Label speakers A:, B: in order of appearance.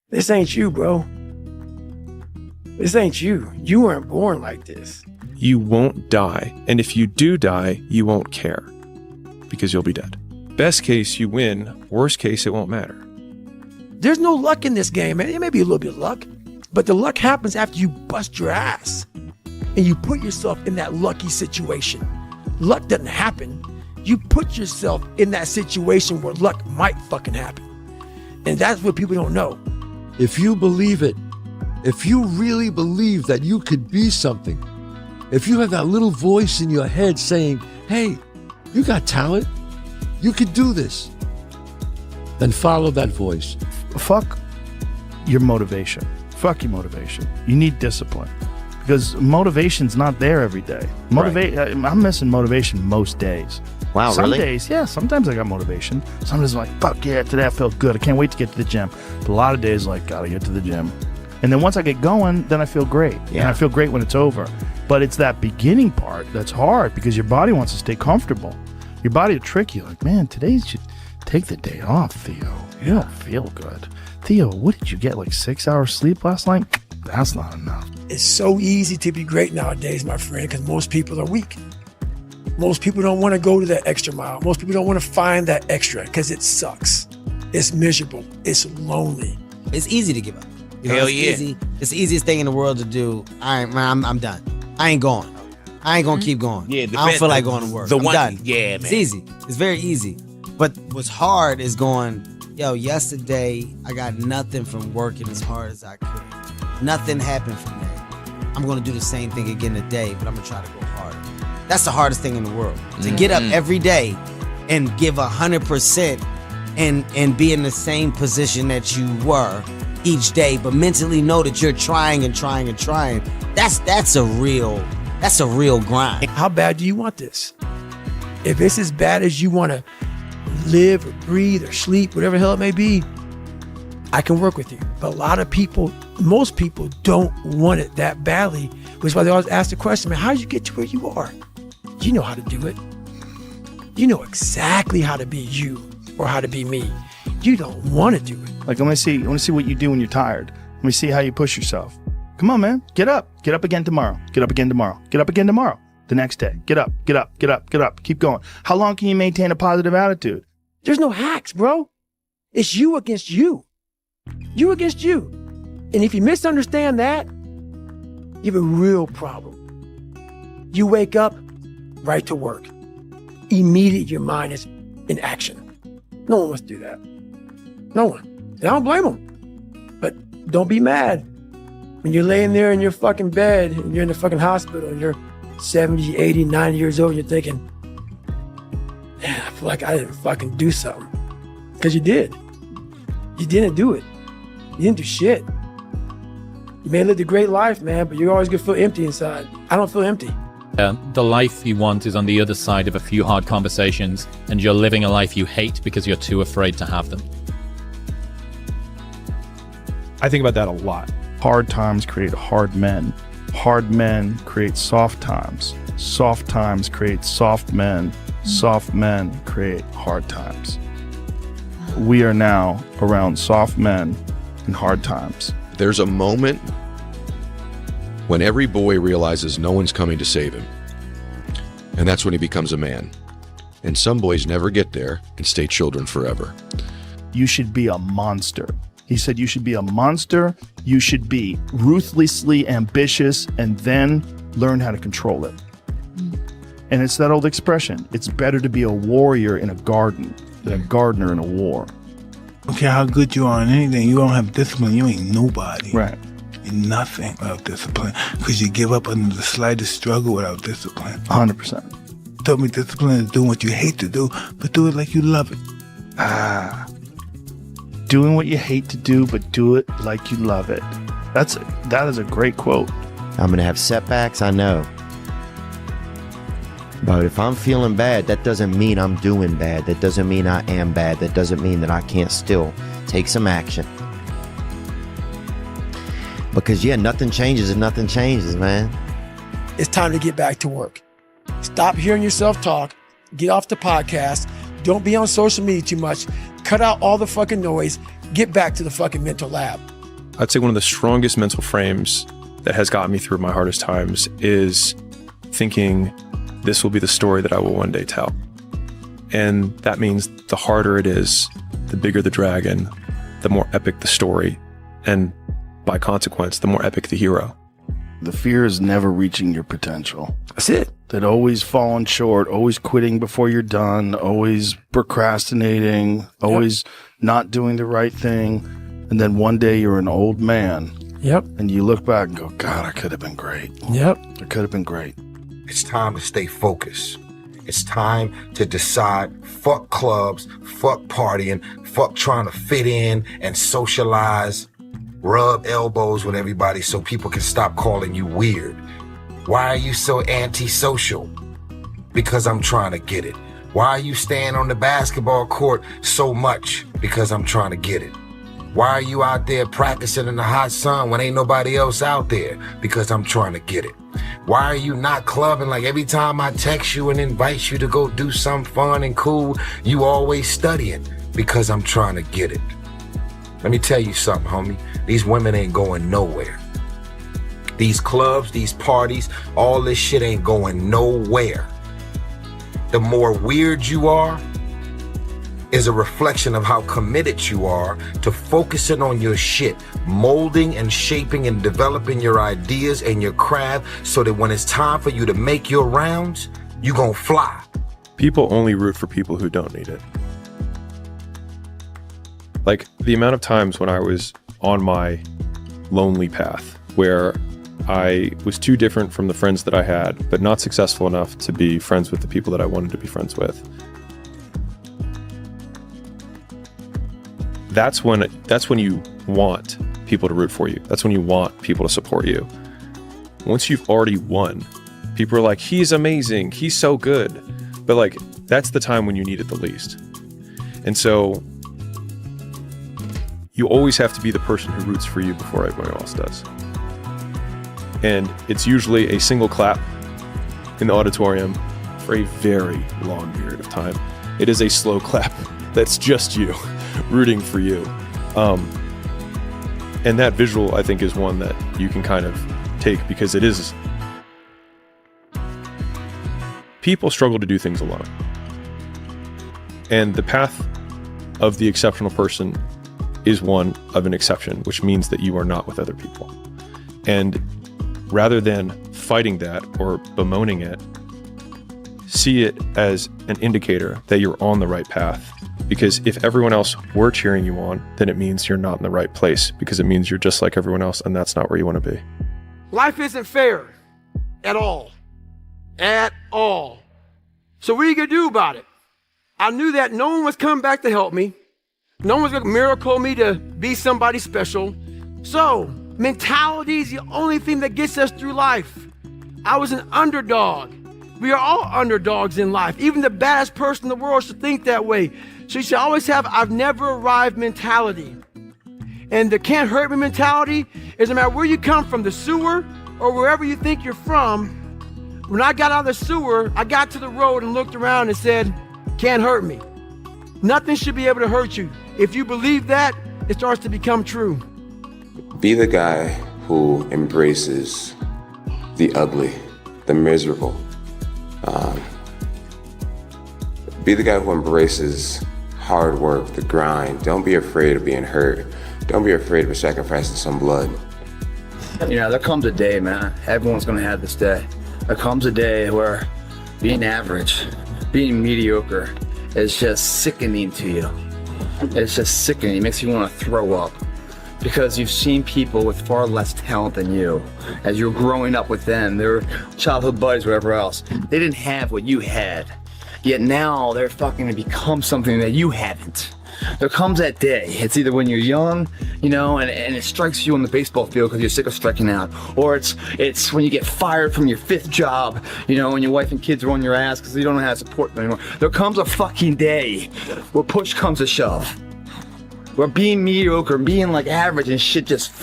A: This ain't you, bro. This ain't you. You weren't born like this.
B: You won't die. And if you do die, you won't care because you'll be dead. Best case, you win. Worst case, it won't matter.
A: There's no luck in this game, man. It may be a little bit of luck, but the luck happens after you bust your ass and you put yourself in that lucky situation. Luck doesn't happen. You put yourself in that situation where luck might fucking happen. And that's what people don't know.
C: If you believe it, if you really believe that you could be something, if you have that little voice in your head saying, hey, you got talent, you could do this, then follow that voice.
D: Fuck your motivation. Fuck your motivation. You need discipline because motivation's not there every day. I'm missing motivation most days.
E: Wow,
D: Some
E: really?
D: days, yeah, sometimes I got motivation. Sometimes I'm like, fuck yeah, today I felt good. I can't wait to get to the gym. But a lot of days, like, gotta get to the gym. And then once I get going, then I feel great.
E: Yeah.
D: And I feel great when it's over. But it's that beginning part that's hard because your body wants to stay comfortable. Your body will trick you. Like, man, today you should take the day off, Theo. You don't feel good. Theo, what did you get, like 6 hours sleep last night? That's not enough.
A: It's so easy to be great nowadays, my friend, because most people are weak. Most people don't want to go to that extra mile. Most people don't want to find that extra because it sucks. It's miserable. It's lonely.
F: It's easy to give up. You know,
G: Hell
F: it's
G: yeah.
F: easy. It's the easiest thing in the world to do. I'm done. I ain't going. I ain't gonna keep going.
G: Yeah,
F: I don't feel like going to work. I'm done.
G: Yeah, man.
F: It's easy. It's very easy. But what's hard is going, yo, yesterday I got nothing from working as hard as I could. Nothing happened from that. I'm gonna do the same thing again today, but I'm gonna try to go harder. That's the hardest thing in the world. To get up every day and give 100% and be in the same position that you were each day, but mentally know that you're trying and trying and trying. That's a real grind.
A: How bad do you want this? If it's as bad as you want to live or breathe or sleep, whatever the hell it may be, I can work with you. But a lot of people, most people don't want it that badly, which is why they always ask the question, man, how did you get to where you are? You know how to do it. You know exactly how to be you or how to be me. You don't want to do it.
D: Like, I want to see what you do when you're tired. Let me see how you push yourself. Come on, man. Get up. Get up again tomorrow. Get up again tomorrow. Get up again tomorrow. The next day. Get up. Get up. Get up. Get up. Keep going. How long can you maintain a positive attitude?
A: There's no hacks, bro. It's you against you. You against you. And if you misunderstand that, you have a real problem. You wake up, right to work. Immediately your mind is in action. No one wants to do that. No one. And I don't blame them. But don't be mad. When you're laying there in your fucking bed and you're in the fucking hospital and you're 70, 80, 90 years old and you're thinking, man, I feel like I didn't fucking do something. Because you did. You didn't do it. You didn't do shit. You may have lived a great life, man, but you're always gonna feel empty inside. I don't feel empty.
H: The life you want is on the other side of a few hard conversations, and you're living a life you hate because you're too afraid to have them.
B: I think about that a lot.
D: Hard times create hard men. Hard men create soft times. Soft times create soft men. Soft men create hard times. We are now around soft men and hard times.
I: There's a moment when every boy realizes no one's coming to save him. And that's when he becomes a man. And some boys never get there and stay children forever.
D: You should be a monster. He said you should be a monster. You should be ruthlessly ambitious and then learn how to control it. And it's that old expression. It's better to be a warrior in a garden than a gardener in a war.
J: Don't care how good you are in anything, you don't have discipline, you ain't nobody.
D: Right.
J: You're nothing without discipline. Because you give up under the slightest struggle without discipline.
D: 100%.
J: Told me discipline is doing what you hate to do, but do it like you love it.
D: Doing what you hate to do, but do it like you love it. That is a great quote.
E: I'm gonna have setbacks, I know. But if I'm feeling bad, that doesn't mean I'm doing bad. That doesn't mean I am bad. That doesn't mean that I can't still take some action. Because yeah, nothing changes if nothing changes, man.
A: It's time to get back to work. Stop hearing yourself talk. Get off the podcast. Don't be on social media too much. Cut out all the fucking noise. Get back to the fucking mental lab.
B: I'd say one of the strongest mental frames that has gotten me through my hardest times is thinking this will be the story that I will one day tell. And that means the harder it is, the bigger the dragon, the more epic the story, and by consequence, the more epic the hero.
D: The fear is never reaching your potential.
A: That's it.
D: That always falling short, always quitting before you're done, always procrastinating, always not doing the right thing. And then one day you're an old man.
A: Yep.
D: And you look back and go, God, I could have been great.
A: Yep.
D: I could have been great.
G: It's time to stay focused. It's time to decide, fuck clubs, fuck partying, fuck trying to fit in and socialize, rub elbows with everybody so people can stop calling you weird. Why are you so antisocial? Because I'm trying to get it. Why are you staying on the basketball court so much? Because I'm trying to get it. Why are you out there practicing in the hot sun when ain't nobody else out there? Because I'm trying to get it. Why are you not clubbing like every time I text you and invite you to go do something fun and cool, you always studying? Because I'm trying to get it. Let me tell you something, homie. These women ain't going nowhere. These clubs, these parties, all this shit ain't going nowhere. The more weird you are is a reflection of how committed you are to focusing on your shit, molding and shaping and developing your ideas and your craft so that when it's time for you to make your rounds, you gon' fly.
B: People only root for people who don't need it. Like the amount of times when I was on my lonely path where I was too different from the friends that I had, but not successful enough to be friends with the people that I wanted to be friends with. That's when you want people to root for you. That's when you want people to support you. Once you've already won, people are like, he's amazing, he's so good. But like, that's the time when you need it the least. And so you always have to be the person who roots for you before everyone else does. And it's usually a single clap in the auditorium for a very long period of time. It is a slow clap that's just you rooting for you. And that visual, I think, is one that you can kind of take because it is. People struggle to do things alone. And the path of the exceptional person is one of an exception, which means that you are not with other people. And rather than fighting that or bemoaning it, see it as an indicator that you're on the right path. Because if everyone else were cheering you on, then it means you're not in the right place because it means you're just like everyone else and that's not where you want to be.
A: Life isn't fair at all. At all. So what are you going to do about it? I knew that no one was coming back to help me. No one was going to miracle me to be somebody special. So mentality is the only thing that gets us through life. I was an underdog. We are all underdogs in life. Even the baddest person in the world should think that way. So you should always have I've never arrived mentality. And the can't hurt me mentality is no matter where you come from, the sewer or wherever you think you're from. When I got out of the sewer, I got to the road and looked around and said, can't hurt me. Nothing should be able to hurt you. If you believe that, it starts to become true.
K: Be the guy who embraces the ugly, the miserable. Be the guy who embraces hard work, the grind. Don't be afraid of being hurt. Don't be afraid of sacrificing some blood.
L: You know, there comes a day, man. Everyone's gonna have this day. There comes a day where being average, being mediocre is just sickening to you. It's just sickening. It makes you want to throw up. Because you've seen people with far less talent than you. As you're growing up with them, their childhood buddies, whatever else, they didn't have what you had. Yet now they're fucking to become something that you haven't. There comes that day. It's either when you're young, you know, and it strikes you on the baseball field because you're sick of striking out. Or it's when you get fired from your 5th job, you know, and your wife and kids are on your ass because you don't know how to support them anymore. There comes a fucking day where push comes to shove. Where being mediocre, being like average and shit just